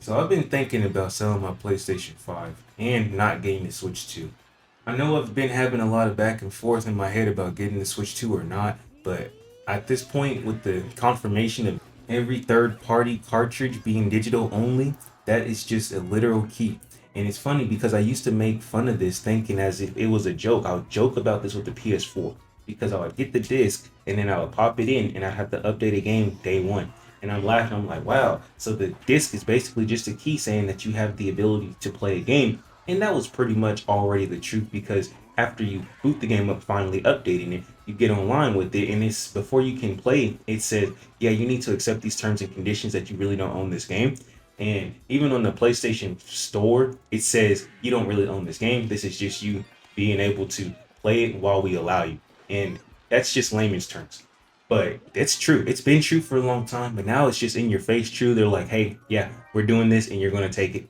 So I've been thinking about selling my PlayStation 5 and not getting the Switch 2. I know I've been having a lot of back and forth in my head about getting the Switch 2 or not, but at this point, with the confirmation of every third party cartridge being digital only, that is just a literal key. And it's funny because I used to make fun of this thinking as if it was a joke. I would joke about this with the PS4 because I would get the disc and then I would pop it in and I'd have to update a game day one. And I'm laughing, I'm like, wow. So the disc is basically just a key saying that you have the ability to play a game. And that was pretty much already the truth because after you boot the game up, finally updating it, you get online with it, and it's before you can play, it says, yeah, you need to accept these terms and conditions that you really don't own this game. And even on the PlayStation Store, it says you don't really own this game. This is just you being able to play it while we allow you. And that's just layman's terms. But it's true. It's been true for a long time, but now it's just in your face true. They're like, hey, yeah, we're doing this and you're going to take it.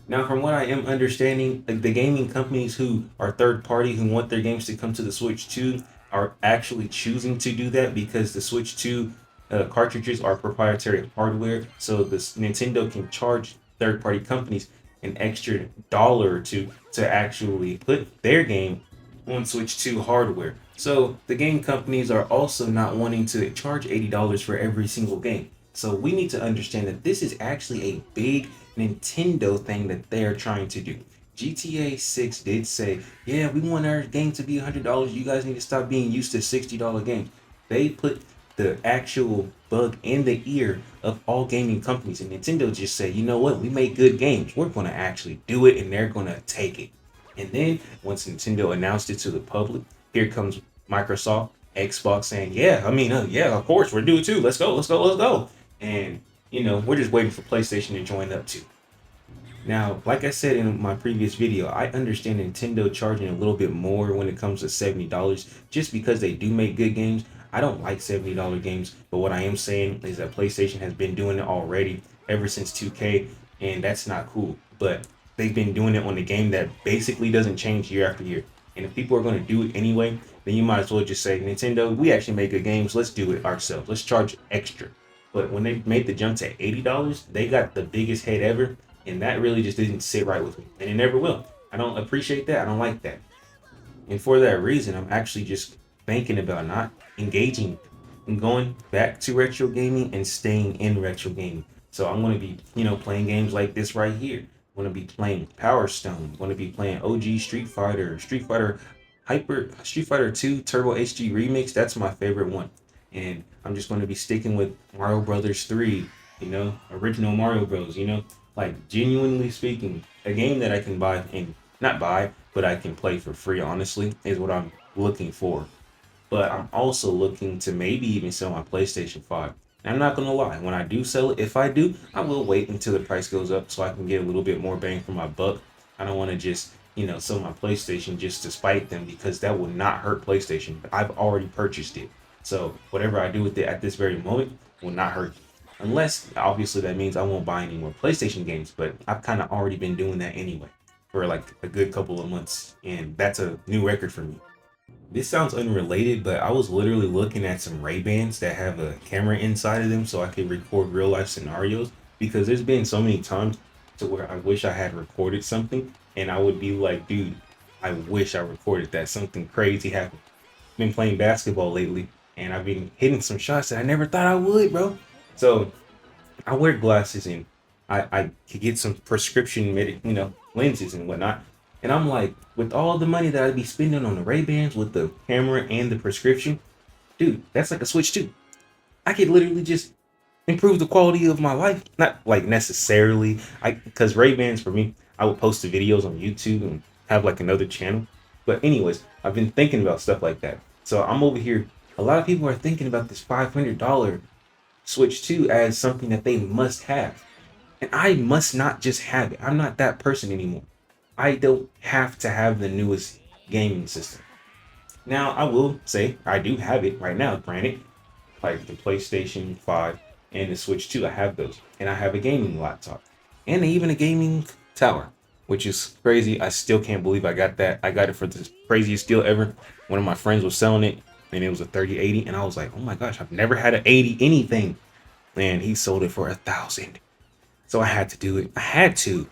Now, from what I am understanding, like the gaming companies who are third party who want their games to come to the Switch 2 are actually choosing to do that because the Switch 2 cartridges are proprietary hardware. So this Nintendo can charge third party companies an extra dollar or two to actually put their game on Switch 2 hardware. So the game companies are also not wanting to charge $80 for every single game. So we need to understand that this is actually a big Nintendo thing that they're trying to do. GTA 6 did say, yeah, we want our game to be $100. You guys need to stop being used to $60 games. They put the actual bug in the ear of all gaming companies, and Nintendo just said, you know what, we make good games. We're going to actually do it, and they're going to take it. And then once Nintendo announced it to the public, here comes Microsoft, Xbox saying, yeah, yeah, of course, we're due too. Let's go, let's go, let's go. And, we're just waiting for PlayStation to join up too. Now, like I said in my previous video, I understand Nintendo charging a little bit more when it comes to $70 just because they do make good games. I don't like $70 games, but what I am saying is that PlayStation has been doing it already ever since 2K, and that's not cool. But they've been doing it on a game that basically doesn't change year after year. And if people are going to do it anyway, then you might as well just say, Nintendo, we actually make good games. Let's do it ourselves. Let's charge extra. But when they made the jump to $80, they got the biggest head ever, and that really just didn't sit right with me, and it never will. I don't appreciate that. I don't like that. And for that reason, I'm actually just thinking about not engaging and going back to retro gaming and staying in retro gaming. So I'm going to be, playing games like this right here. I'm going to be playing Power Stone. I'm going to be playing OG Street Fighter Street Fighter 2 Turbo HD Remix. That's my favorite one. And I'm just going to be sticking with Mario Brothers 3, original Mario Bros, like genuinely speaking, a game that I can buy and not buy, but I can play for free, honestly, is what I'm looking for. But I'm also looking to maybe even sell my PlayStation 5. And I'm not gonna lie, when I do sell it, if I do, I will wait until the price goes up so I can get a little bit more bang for my buck. I don't want to just, sell my PlayStation just to spite them because that will not hurt PlayStation. I've already purchased it. So whatever I do with it at this very moment will not hurt. Unless obviously that means I won't buy any more PlayStation games, but I've kind of already been doing that anyway for like a good couple of months, and that's a new record for me. This sounds unrelated, but I was literally looking at some Ray-Bans that have a camera inside of them so I could record real life scenarios because there's been so many times to where I wish I had recorded something and I would be like, dude, I wish I recorded that. Something crazy happened. Been playing basketball lately and I've been hitting some shots that I never thought I would, bro. So I wear glasses and I could get some prescription lenses and whatnot. And I'm like, with all the money that I'd be spending on the Ray-Bans with the camera and the prescription, dude, that's like a switch too. I could literally just improve the quality of my life. Not like necessarily, because Ray-Bans for me, I would post the videos on YouTube and have like another channel. But anyways, I've been thinking about stuff like that. So I'm over here. A lot of people are thinking about this $500 Switch 2 as something that they must have. And I must not just have it. I'm not that person anymore. I don't have to have the newest gaming system. Now, I will say I do have it right now, granted, like the PlayStation 5 and the Switch 2. I have those. And I have a gaming laptop. And even a gaming tower, which is crazy. I still can't believe I got that. I got it for the craziest deal ever. One of my friends was selling it, and it was a 3080. And I was like, oh my gosh, I've never had an 80 anything. And he sold it for 1,000. So I had to do it. I had to.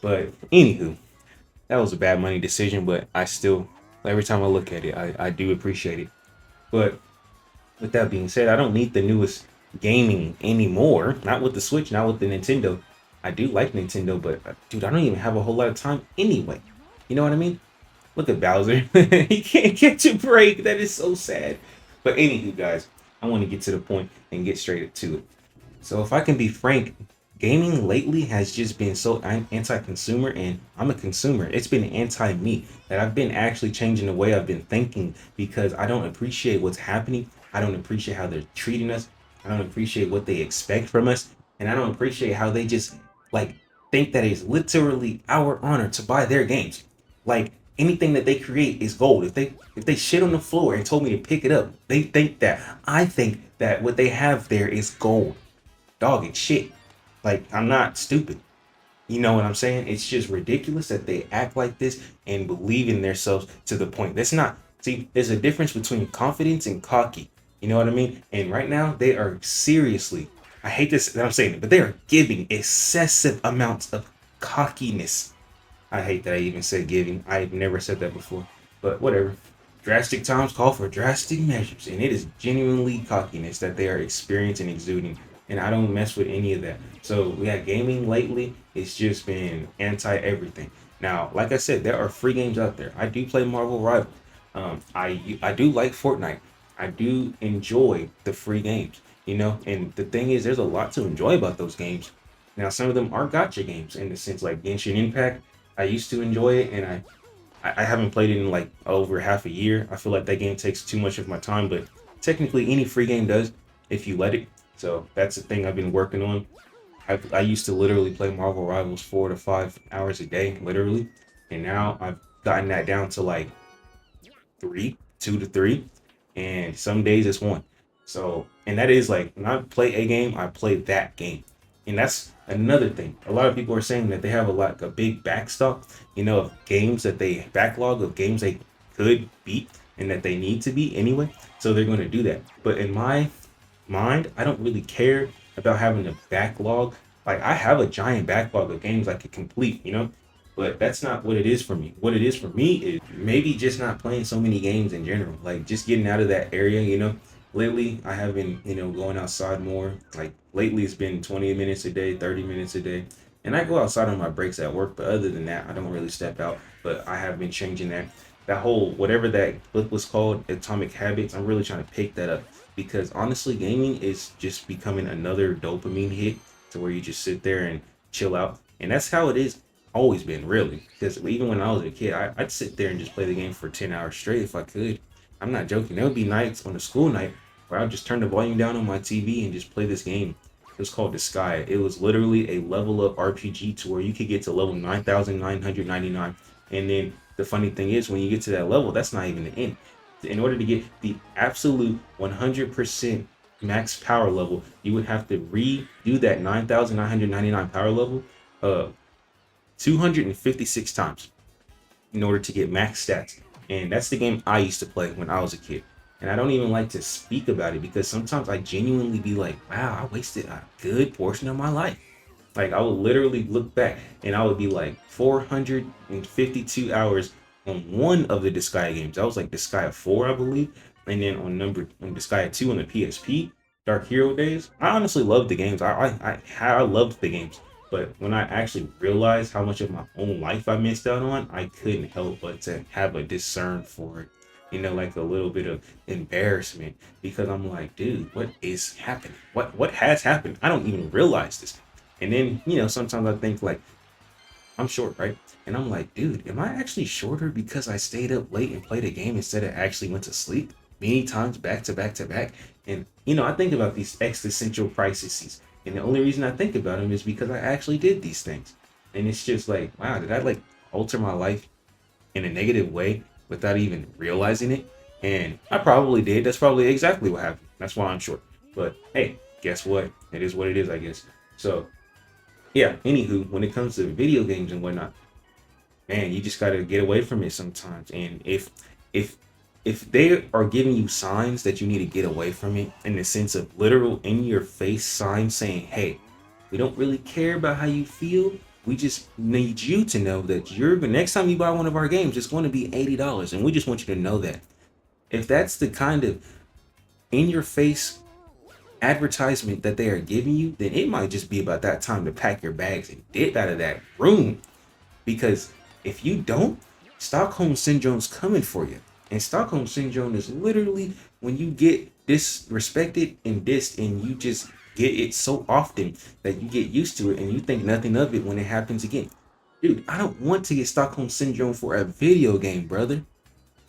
But anywho, that was a bad money decision, but I still, every time I look at it, I do appreciate it. But with that being said, I don't need the newest gaming anymore. Not with the Switch, not with the Nintendo. I do like Nintendo, but dude, I don't even have a whole lot of time anyway. You know what I mean? Look at Bowser. He can't catch a break. That is so sad. But anywho, guys, I want to get to the point and get straight to it. So if I can be frank, gaming lately has just been so anti-consumer, and I'm a consumer. It's been anti-me that I've been actually changing the way I've been thinking because I don't appreciate what's happening. I don't appreciate how they're treating us. I don't appreciate what they expect from us, and I don't appreciate how they just like think that it's literally our honor to buy their games. Like anything that they create is gold. If they shit on the floor and told me to pick it up, they think that I think that what they have there is gold. Dog, it's shit. Like, I'm not stupid. You know what I'm saying? It's just ridiculous that they act like this and believe in themselves to the point. That's not, see, there's a difference between confidence and cocky. You know what I mean? And right now, they are seriously, I hate this that I'm saying it, but they are giving excessive amounts of cockiness. I hate that I even said giving. I've never said that before, but whatever. Drastic times call for drastic measures, and it is genuinely cockiness that they are experiencing and exuding, and I don't mess with any of that. So yeah, gaming lately, it's just been anti everything. Now, like I said, there are free games out there. I do play Marvel Rivals. I do like Fortnite. I do enjoy the free games, you know. And the thing is, there's a lot to enjoy about those games. Now, some of them are gotcha games in the sense like Genshin Impact. I used to enjoy it, and I haven't played it in like over half a year. I feel like that game takes too much of my time, but technically any free game does if you let it. So that's the thing I've been working on. I used to literally play Marvel Rivals 4 to 5 hours a day, literally, and now I've gotten that down to like 2 to 3, and some days it's one. So, and that is like when I play a game, I play that game, and that's another thing. A lot of people are saying that they have a big backstop, you know, of games that they backlog of games they could beat and that they need to beat anyway. So they're going to do that. But in my mind, I don't really care about having a backlog. Like I have a giant backlog of games I could complete, you know, but that's not what it is for me. What it is for me is maybe just not playing so many games in general, like just getting out of that area, you know. Lately, I have been, you know, going outside more. Like lately, it's been 20 minutes a day, 30 minutes a day. And I go outside on my breaks at work, but other than that, I don't really step out. But I have been changing that. That whole, whatever that book was called, Atomic Habits, I'm really trying to pick that up because honestly, gaming is just becoming another dopamine hit to where you just sit there and chill out. And that's how it is always been, really. Because even when I was a kid, I'd sit there and just play the game for 10 hours straight if I could. I'm not joking. There would be nights on a school night where I'd just turn the volume down on my TV and just play this game. It was called The Sky. It was literally a level up RPG to where you could get to level 9,999. And then the funny thing is, when you get to that level, that's not even the end. In order to get the absolute 100% max power level, you would have to redo that 9,999 power level 256 times in order to get max stats. And that's the game I used to play when I was a kid. And I don't even like to speak about it because sometimes I genuinely be like, wow, I wasted a good portion of my life. Like I would literally look back and I would be like 452 hours on one of the Disgaea games. That was like Disgaea 4, I believe. And then on Disgaea 2 on the PSP, Dark Hero days. I honestly loved the games. I loved the games. But when I actually realized how much of my own life I missed out on, I couldn't help but to have a discern for it. You know, like a little bit of embarrassment because I'm like, dude, what is happening? What has happened? I don't even realize this. And then, you know, sometimes I think like I'm short, right? And I'm like, dude, am I actually shorter because I stayed up late and played a game instead of actually went to sleep many times back to back to back? And, you know, I think about these existential crises. And the only reason I think about them is because I actually did these things. And it's just like, wow, did I like alter my life in a negative way without even realizing it? And I probably did. That's probably exactly what happened. That's why I'm short. But hey, guess what? It is what it is, I guess. So yeah, anywho, when it comes to video games and whatnot, man, you just gotta get away from it sometimes. And if if they are giving you signs that you need to get away from it in the sense of literal in your face signs saying, hey, We don't really care about how you feel. We just need you to know that the next time you buy one of our games, it's going to be $80, and we just want you to know that. If that's the kind of in your face advertisement that they are giving you, then it might just be about that time to pack your bags and dip out of that room. Because if you don't, Stockholm Syndrome's coming for you. And Stockholm Syndrome is literally when you get disrespected and dissed and you just get it so often that you get used to it and you think nothing of it when it happens again. Dude, I don't want to get Stockholm Syndrome for a video game, brother.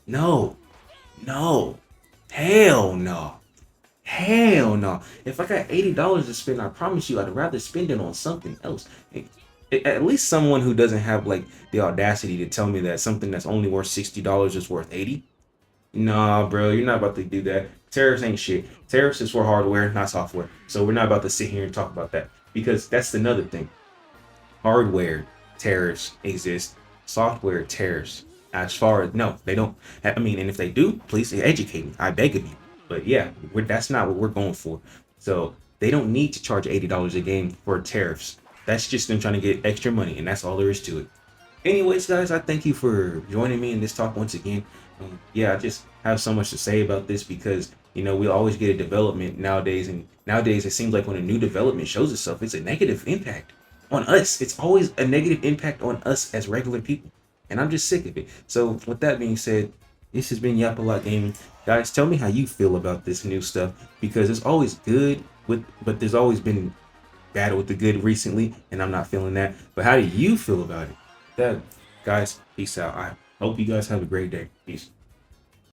No, no, hell no. Hell no. If I got $80 to spend, I promise you I'd rather spend it on something else. At least someone who doesn't have like the audacity to tell me that something that's only worth $60 is worth 80. Nah, bro, you're not about to do that. Tariffs ain't shit. Tariffs is for hardware, not software. So we're not about to sit here and talk about that because that's another thing. Hardware tariffs exist. Software tariffs, as far as no, they don't. I mean, and if they do, please educate me. I beg of you. But yeah, that's not what we're going for. So they don't need to charge $80 a game for tariffs. That's just them trying to get extra money, and that's all there is to it. Anyways, guys, I thank you for joining me in this talk once again. Yeah, I just have so much to say about this because we always get a development nowadays, and nowadays it seems like when a new development shows itself, it's a negative impact on us. It's always a negative impact on us as regular people, and I'm just sick of it. So with that being said, this has been Yap a Lot Gaming. Guys, tell me how you feel about this new stuff because it's always good but there's always been bad with the good recently, and I'm not feeling that. But how do you feel about it? That, guys, peace out. I hope you guys have a great day. Peace.